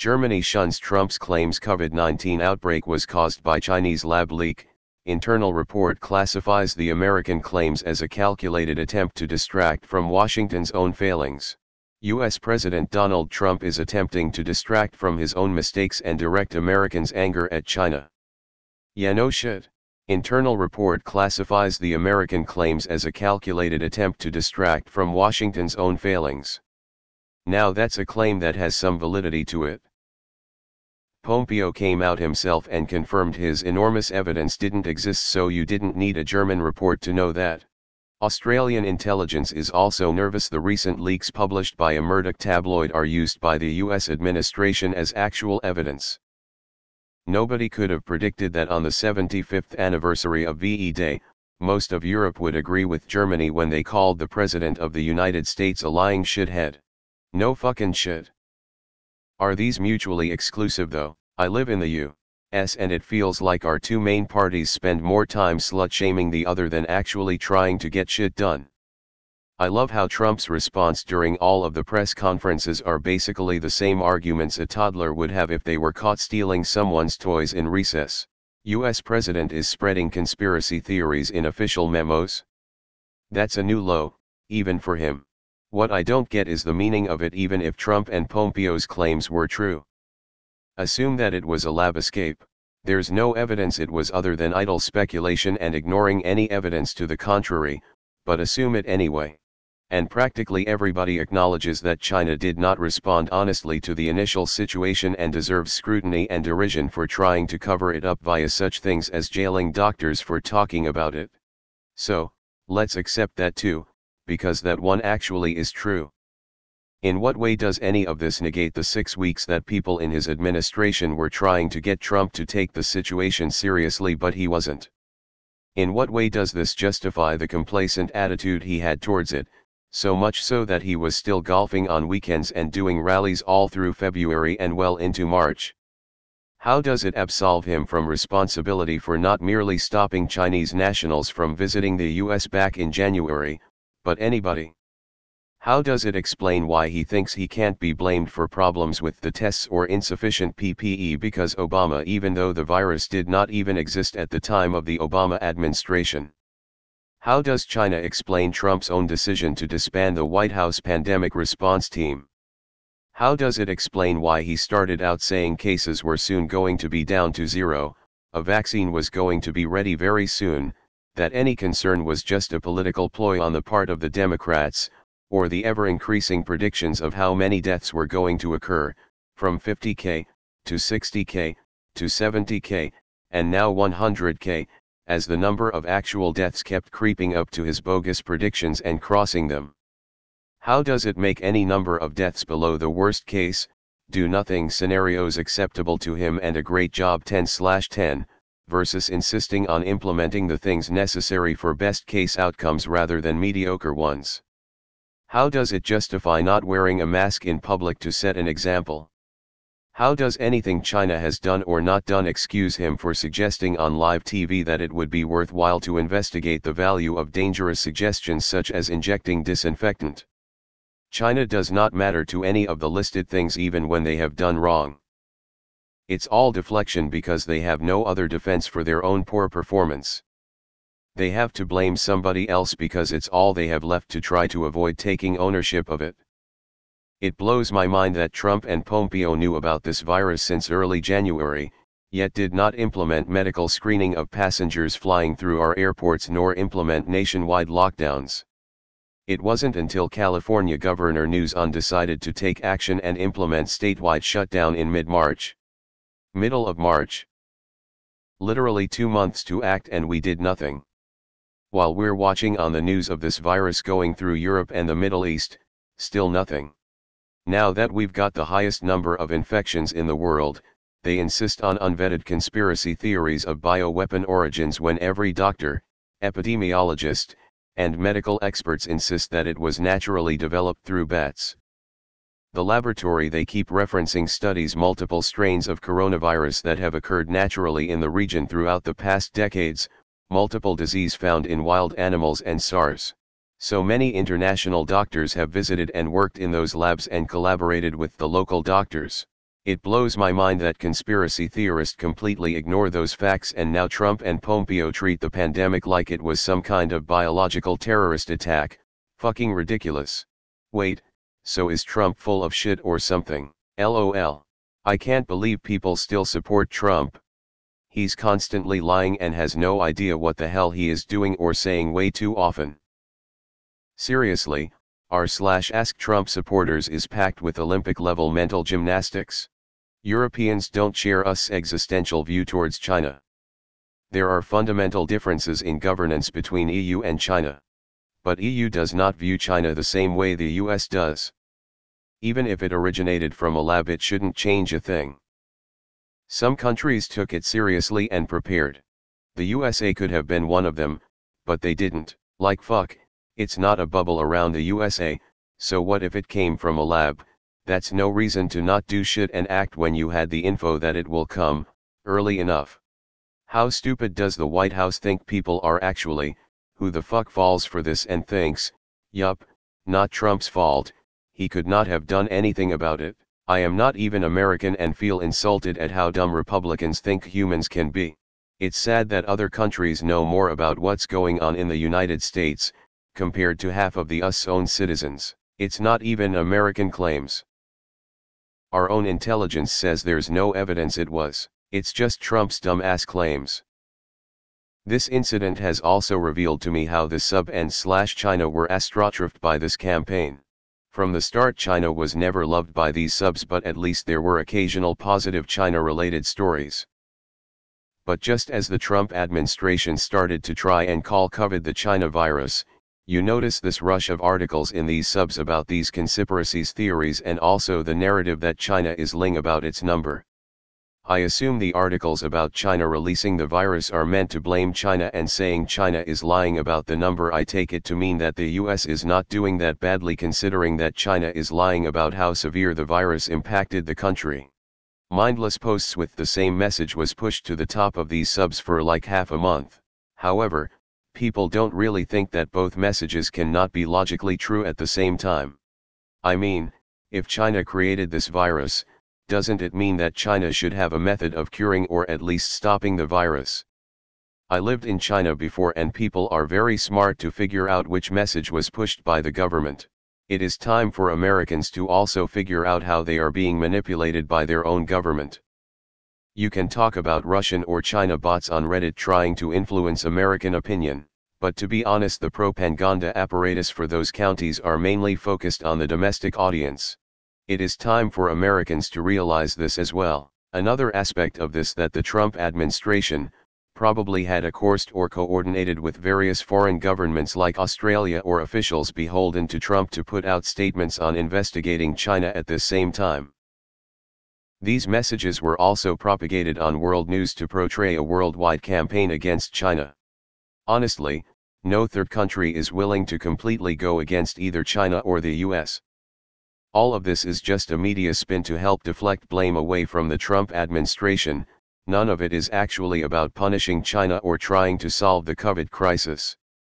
Germany shuns Trump's claims COVID-19 outbreak was caused by Chinese lab leak. Internal report classifies the American claims as a calculated attempt to distract from Washington's own failings. U.S. President Donald Trump is attempting to distract from his own mistakes and direct Americans' anger at China. Yeah, no shit. Internal report classifies the American claims as a calculated attempt to distract from Washington's own failings. Now that's a claim that has some validity to it. Pompeo came out himself and confirmed his enormous evidence didn't exist, so you didn't need a German report to know that. Australian intelligence is also nervous. The recent leaks published by a Murdoch tabloid are used by the US administration as actual evidence. Nobody could have predicted that on the 75th anniversary of VE Day, most of Europe would agree with Germany when they called the President of the United States a lying shithead. No fucking shit. Are these mutually exclusive though? I live in the US and it feels like our two main parties spend more time slut-shaming the other than actually trying to get shit done. I love how Trump's response during all of the press conferences are basically the same arguments a toddler would have if they were caught stealing someone's toys in recess. US President is spreading conspiracy theories in official memos. That's a new low, even for him. What I don't get is the meaning of it even if Trump and Pompeo's claims were true. Assume that it was a lab escape. There's no evidence it was other than idle speculation and ignoring any evidence to the contrary, but assume it anyway. And practically everybody acknowledges that China did not respond honestly to the initial situation and deserves scrutiny and derision for trying to cover it up via such things as jailing doctors for talking about it. So, let's accept that too, because that one actually is true. In what way does any of this negate the 6 weeks that people in his administration were trying to get Trump to take the situation seriously but he wasn't? In what way does this justify the complacent attitude he had towards it, so much so that he was still golfing on weekends and doing rallies all through February and well into March? How does it absolve him from responsibility for not merely stopping Chinese nationals from visiting the US back in January, but anybody? How does it explain why he thinks he can't be blamed for problems with the tests or insufficient PPE because Obama, even though the virus did not even exist at the time of the Obama administration? How does China explain Trump's own decision to disband the White House pandemic response team? How does it explain why he started out saying cases were soon going to be down to zero, a vaccine was going to be ready very soon, that any concern was just a political ploy on the part of the Democrats, or the ever-increasing predictions of how many deaths were going to occur, from 50,000, to 60,000, to 70,000, and now 100,000, as the number of actual deaths kept creeping up to his bogus predictions and crossing them? How does it make any number of deaths below the worst case, do nothing scenarios acceptable to him and a great job 10/10, versus insisting on implementing the things necessary for best case outcomes rather than mediocre ones? How does it justify not wearing a mask in public to set an example? How does anything China has done or not done excuse him for suggesting on live TV that it would be worthwhile to investigate the value of dangerous suggestions such as injecting disinfectant? China does not matter to any of the listed things even when they have done wrong. It's all deflection because they have no other defense for their own poor performance. They have to blame somebody else because it's all they have left to try to avoid taking ownership of it. It blows my mind that Trump and Pompeo knew about this virus since early January, yet did not implement medical screening of passengers flying through our airports nor implement nationwide lockdowns. It wasn't until California Governor Newsom decided to take action and implement statewide shutdown in mid-March. Middle of March. Literally 2 months to act and we did nothing. While we're watching on the news of this virus going through Europe and the Middle East, still nothing. Now that we've got the highest number of infections in the world, they insist on unvetted conspiracy theories of bioweapon origins when every doctor, epidemiologist, and medical experts insist that it was naturally developed through bats. The laboratory they keep referencing studies multiple strains of coronavirus that have occurred naturally in the region throughout the past decades, multiple disease found in wild animals and SARS. So many international doctors have visited and worked in those labs and collaborated with the local doctors. It blows my mind that conspiracy theorists completely ignore those facts, and now Trump and Pompeo treat the pandemic like it was some kind of biological terrorist attack. Fucking ridiculous. Wait, so is Trump full of shit or something? LOL. I can't believe people still support Trump. He's constantly lying and has no idea what the hell he is doing or saying way too often. Seriously, r/Ask Trump supporters is packed with Olympic-level mental gymnastics. Europeans don't share us existential view towards China. There are fundamental differences in governance between EU and China. But EU does not view China the same way the US does. Even if it originated from a lab, it shouldn't change a thing. Some countries took it seriously and prepared. The USA could have been one of them, but they didn't. Like fuck, it's not a bubble around the USA, so what if it came from a lab? That's no reason to not do shit and act when you had the info that it will come, early enough. How stupid does the White House think people are actually? Who the fuck falls for this and thinks, yup, not Trump's fault, he could not have done anything about it? I am not even American and feel insulted at how dumb Republicans think humans can be. It's sad that other countries know more about what's going on in the United States, compared to half of the US own citizens. It's not even American claims. Our own intelligence says there's no evidence it was. It's just Trump's dumb-ass claims. This incident has also revealed to me how the sub and China were astroturfed by this campaign. From the start, China was never loved by these subs, but at least there were occasional positive China-related stories. But just as the Trump administration started to try and call COVID the China virus, you notice this rush of articles in these subs about these conspiracies theories, and also the narrative that China is lying about its number. I assume the articles about China releasing the virus are meant to blame China, and saying China is lying about the number I take it to mean that the US is not doing that badly, considering that China is lying about how severe the virus impacted the country. Mindless posts with the same message was pushed to the top of these subs for like half a month. However, people don't really think that both messages cannot be logically true at the same time. I mean, if China created this virus, doesn't it mean that China should have a method of curing or at least stopping the virus? I lived in China before, and people are very smart to figure out which message was pushed by the government. It is time for Americans to also figure out how they are being manipulated by their own government. You can talk about Russian or China bots on Reddit trying to influence American opinion, but to be honest, the propaganda apparatus for those counties are mainly focused on the domestic audience. It is time for Americans to realize this as well. Another aspect of this that the Trump administration probably had a coursed or coordinated with various foreign governments like Australia or officials beholden to Trump to put out statements on investigating China at this same time. These messages were also propagated on world news to portray a worldwide campaign against China. Honestly, no third country is willing to completely go against either China or the US. All of this is just a media spin to help deflect blame away from the Trump administration. None of it is actually about punishing China or trying to solve the COVID crisis.